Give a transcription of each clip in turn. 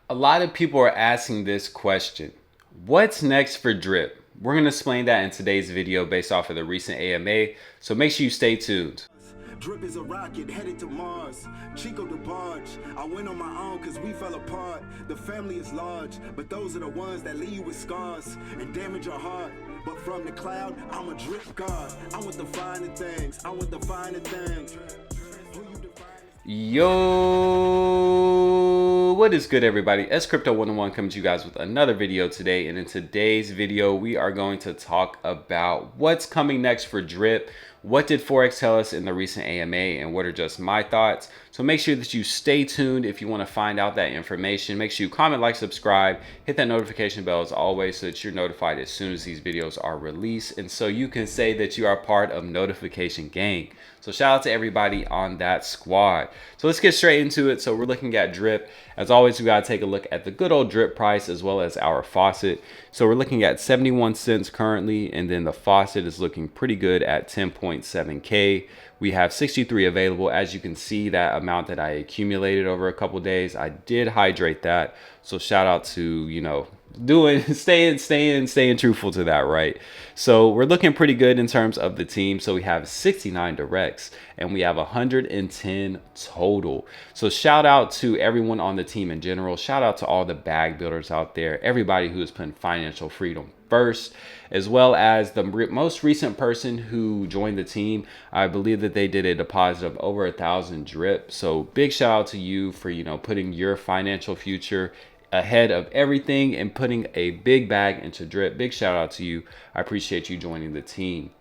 A lot of people are asking this question. What's next for drip? We're going to explain that in today's video based off of the recent AMA, so make sure you stay tuned. Drip is a rocket headed to Mars. Chico the barge. I went on my own cause we fell apart. The family is large, but those are the ones that leave you with scars and damage your heart. But from the cloud, I'm a drip god. I want the finer things. I want the finer things. Yo, what is good, everybody? S Crypto 101 coming to you guys with another video today, and in today's video we are going to talk about what's coming next for drip. What did Forex tell us in the recent AMA, and what are just my thoughts? So make sure that you stay tuned if you want to find out that information. Make sure you comment, like, subscribe, hit that notification bell as always so that you're notified as soon as these videos are released, and so you can say that you are part of notification gang. So shout out to everybody on that squad. So let's get straight into it. So we're looking at drip. As always, we got to take a look at the good old drip price as well as our faucet. So we're looking at 71 cents currently, and then the faucet is looking pretty good at 10.7K. We have 63 available. As you can see, that amount that I accumulated over a couple days, I did hydrate that. So shout out to, staying truthful to that, right? So we're looking pretty good in terms of the team. So we have 69 directs and we have 110 total. So shout out to everyone on the team in general. Shout out to all the bag builders out there, everybody who is putting financial freedom first, as well as the most recent person who joined the team. I believe that they did a deposit of over 1,000 drip. So big shout out to you for, putting your financial future ahead of everything and putting a big bag into drip. Big shout out to you. I appreciate you joining the team.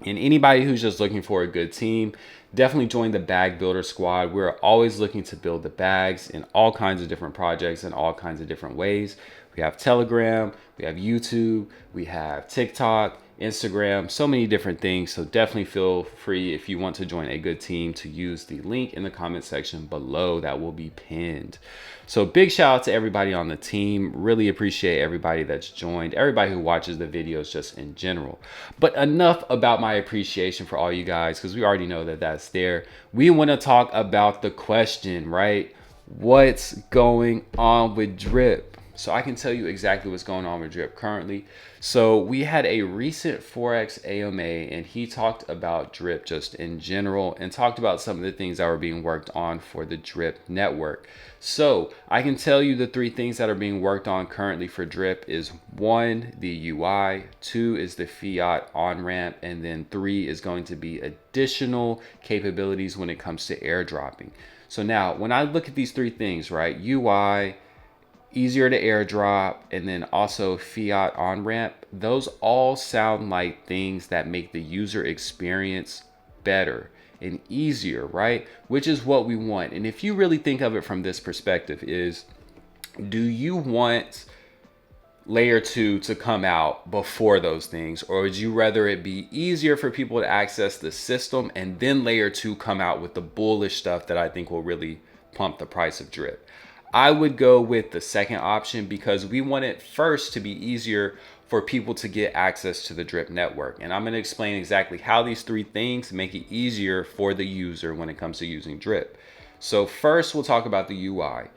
And anybody who's just looking for a good team, definitely join the bag builder squad. We're always looking to build the bags in all kinds of different projects in all kinds of different ways. We have Telegram, we have YouTube, we have TikTok, Instagram, so many different things. So definitely feel free, if you want to join a good team, to use the link in the comment section below that will be pinned. So big shout out to everybody on the team. Really appreciate everybody that's joined, everybody who watches the videos just in general. But enough about my appreciation for all you guys, because we already know that that's there. We want to talk about the question, right? What's going on with drip? So I can tell you exactly what's going on with drip currently. So we had a recent Forex AMA, and he talked about drip just in general and talked about some of the things that were being worked on for the drip network. So I can tell you the three things that are being worked on currently for drip is 1, the UI, 2 is the fiat on-ramp, and then 3 is going to be additional capabilities when it comes to airdropping. So now when I look at these three things, right, UI, easier to airdrop, and then also fiat on-ramp, those all sound like things that make the user experience better and easier, right? Which is what we want. And if you really think of it from this perspective, is do you want layer 2 to come out before those things, or would you rather it be easier for people to access the system and then layer 2 come out with the bullish stuff that I think will really pump the price of drip? I would go with the second option, because we want it first to be easier for people to get access to the drip network. And I'm going to explain exactly how these three things make it easier for the user when it comes to using drip. So first, we'll talk about the UI.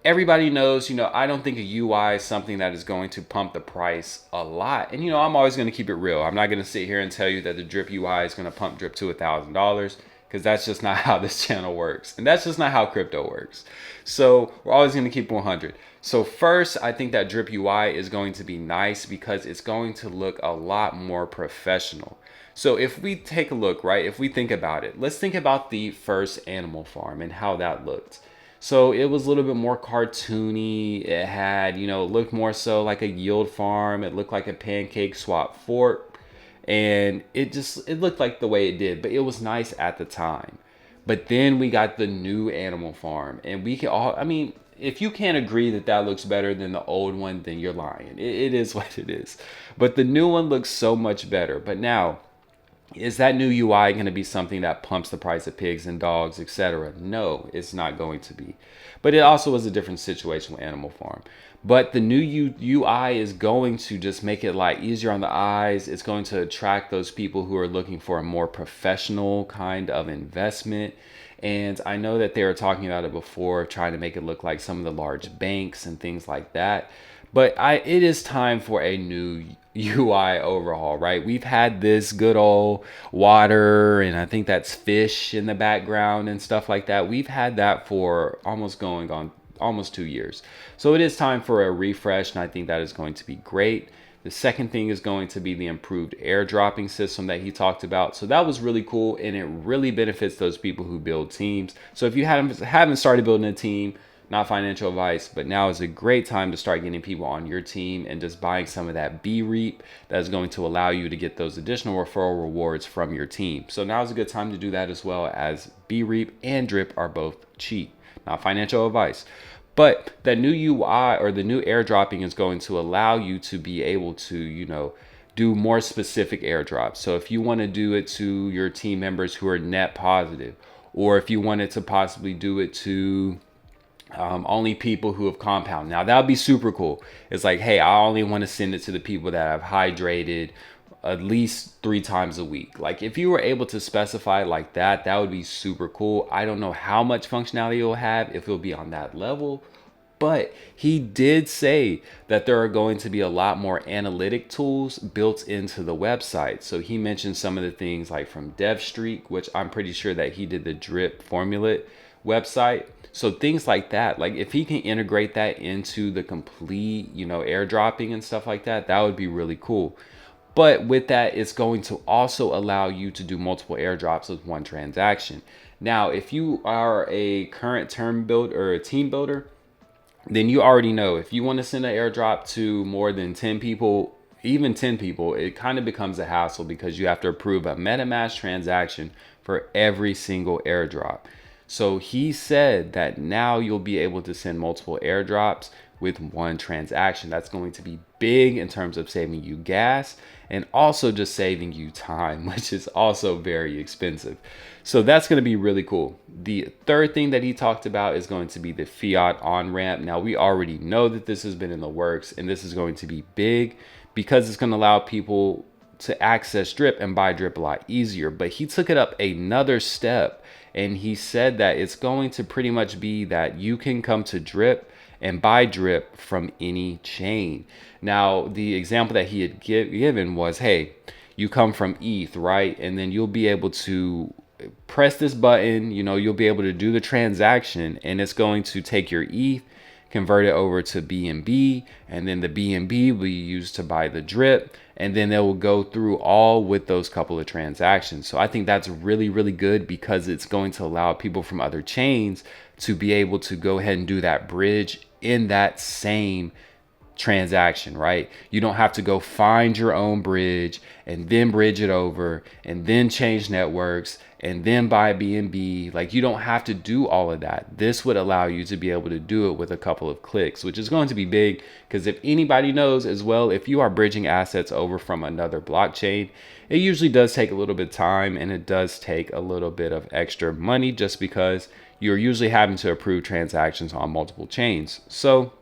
Everybody knows, I don't think a UI is something that is going to pump the price a lot. And, I'm always going to keep it real. I'm not going to sit here and tell you that the drip UI is going to pump drip to $1,000. Because that's just not how this channel works. And that's just not how crypto works. So we're always going to keep 100. So first, I think that drip UI is going to be nice because it's going to look a lot more professional. So if we take a look, right, if we think about it, let's think about the first Animal Farm and how that looked. So it was a little bit more cartoony. It had, looked more so like a yield farm. It looked like a pancake swap fork. And it looked like the way it did, but it was nice at the time. But then we got the new Animal Farm, and we can all, if you can't agree that that looks better than the old one, then you're lying. It is what it is. But the new one looks so much better. But now, is that new UI going to be something that pumps the price of pigs and dogs, etc.? No, it's not going to be. But it also was a different situation with Animal Farm. But the new UI is going to just make it a lot easier on the eyes. It's going to attract those people who are looking for a more professional kind of investment. And I know that they were talking about it before, trying to make it look like some of the large banks and things like that. But it is time for a new UI overhaul, right? We've had this good old water, and I think that's fish in the background and stuff like that. We've had that for almost going on almost 2 years. So it is time for a refresh, and I think that is going to be great. The second thing is going to be the improved airdropping system that he talked about. So that was really cool, and it really benefits those people who build teams. So if you haven't started building a team, not financial advice, but now is a great time to start getting people on your team and just buying some of that B-Reap that is going to allow you to get those additional referral rewards from your team. So now is a good time to do that, as well as B-Reap and Drip are both cheap, not financial advice. But that new UI or the new airdropping is going to allow you to be able to, do more specific airdrops. So if you want to do it to your team members who are net positive, or if you wanted to possibly do it to only people who have compound. Now that would be super cool. It's like, hey, I only want to send it to the people that have hydrated at least 3 times a week. Like if you were able to specify like that, that would be super cool. I don't know how much functionality it'll have, if it'll be on that level, but he did say that there are going to be a lot more analytic tools built into the website. So he mentioned some of the things like from DevStreak, which I'm pretty sure that he did the drip formula website. So things like that, like if he can integrate that into the complete, airdropping and stuff like that, that would be really cool. But with that, it's going to also allow you to do multiple airdrops with one transaction. Now, if you are a current term builder or a team builder, then you already know if you want to send an airdrop to more than 10 people, even 10 people, it kind of becomes a hassle because you have to approve a MetaMask transaction for every single airdrop. So he said that now you'll be able to send multiple airdrops with one transaction. That's going to be big in terms of saving you gas and also just saving you time, which is also very expensive. So that's going to be really cool. The third thing that he talked about is going to be the fiat on ramp. Now we already know that this has been in the works, and this is going to be big because it's going to allow people to access Drip and buy Drip a lot easier. But he took it up another step, and he said that it's going to pretty much be that you can come to Drip and buy Drip from any chain. Now, the example that he had given was, hey, you come from ETH, right? And then you'll be able to press this button, you'll be able to do the transaction, and it's going to take your ETH, convert it over to BNB, and then the BNB will be used to buy the Drip, and then they will go through all with those couple of transactions. So I think that's really, really good because it's going to allow people from other chains to be able to go ahead and do that bridge in that same transaction, right? You don't have to go find your own bridge and then bridge it over and then change networks and then buy BNB. Like, you don't have to do all of that. This would allow you to be able to do it with a couple of clicks, which is going to be big because if anybody knows as well, if you are bridging assets over from another blockchain, it usually does take a little bit of time and it does take a little bit of extra money just because you're usually having to approve transactions on multiple chains. So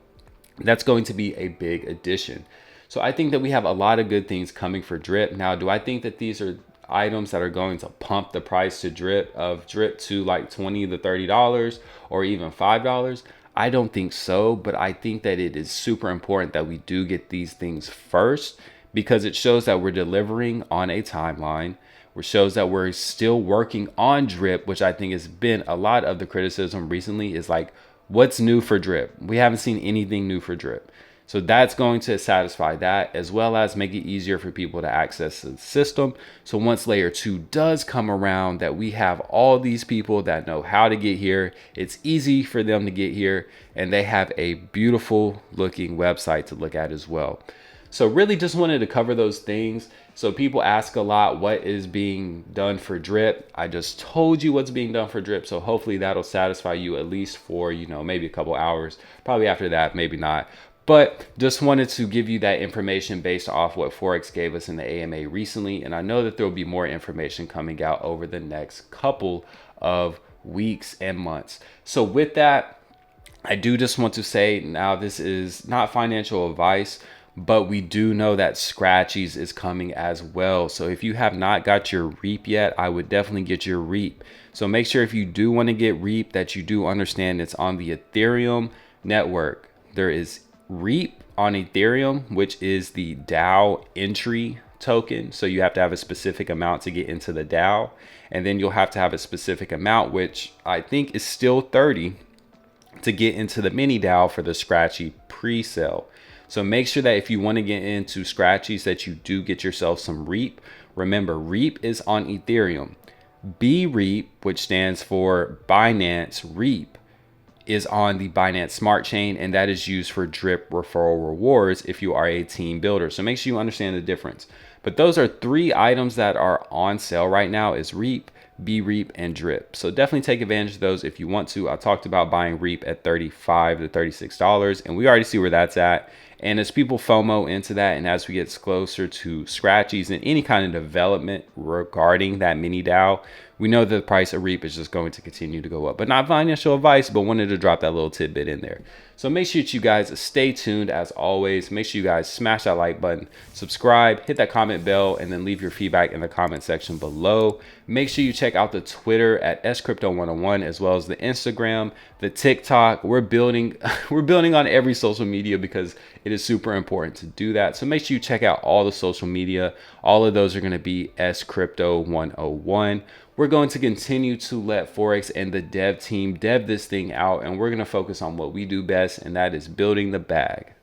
that's going to be a big addition. So I think that we have a lot of good things coming for Drip. Now, do I think that these are items that are going to pump the price to Drip to like $20 to $30 or even $5? I don't think so, but I think that it is super important that we do get these things first because it shows that we're delivering on a timeline, which shows that we're still working on Drip, which I think has been a lot of the criticism recently is like, what's new for Drip? We haven't seen anything new for Drip. So that's going to satisfy that, as well as make it easier for people to access the system. So once layer 2 does come around, that we have all these people that know how to get here. It's easy for them to get here, and they have a beautiful looking website to look at as well. So really just wanted to cover those things. So people ask a lot, what is being done for Drip? I just told you what's being done for Drip. So hopefully that'll satisfy you at least for, maybe a couple hours. Probably after that, maybe not. But just wanted to give you that information based off what Forex gave us in the AMA recently. And I know that there will be more information coming out over the next couple of weeks and months. So with that, I do just want to say now this is not financial advice, But we do know that Scratchies is coming as well. So if you have not got your Reap yet, I would definitely get your Reap. So make sure if you do want to get Reap that you do understand it's on the Ethereum network. There is Reap on Ethereum, which is the DAO entry token. So you have to have a specific amount to get into the DAO. And then you'll have to have a specific amount, which I think is still 30, to get into the mini DAO for the Scratchy pre-sale. So make sure that if you want to get into Scratchies that you do get yourself some Reap. Remember, Reap is on Ethereum. BREAP, which stands for Binance Reap, is on the Binance Smart Chain, and that is used for drip referral rewards if you are a team builder. So make sure you understand the difference. But those are 3 items that are on sale right now: is Reap, BREAP, and drip. So definitely take advantage of those if you want to. I talked about buying Reap at $35 to $36, and we already see where that's at. And as people FOMO into that, and as we get closer to Scratchies and any kind of development regarding that mini DAO, we know that the price of Reap is just going to continue to go up. But not financial advice, but wanted to drop that little tidbit in there. So make sure that you guys stay tuned as always. Make sure you guys smash that like button, subscribe, hit that comment bell, and then leave your feedback in the comment section below. Make sure you check out the Twitter at scrypto101, as well as the Instagram, the TikTok. We're building on every social media because it is super important to do that. So make sure you check out all the social media. All of those are going to be scrypto101. We're going to continue to let Forex and the dev team dev this thing out, and we're going to focus on what we do best, and that is building the bag.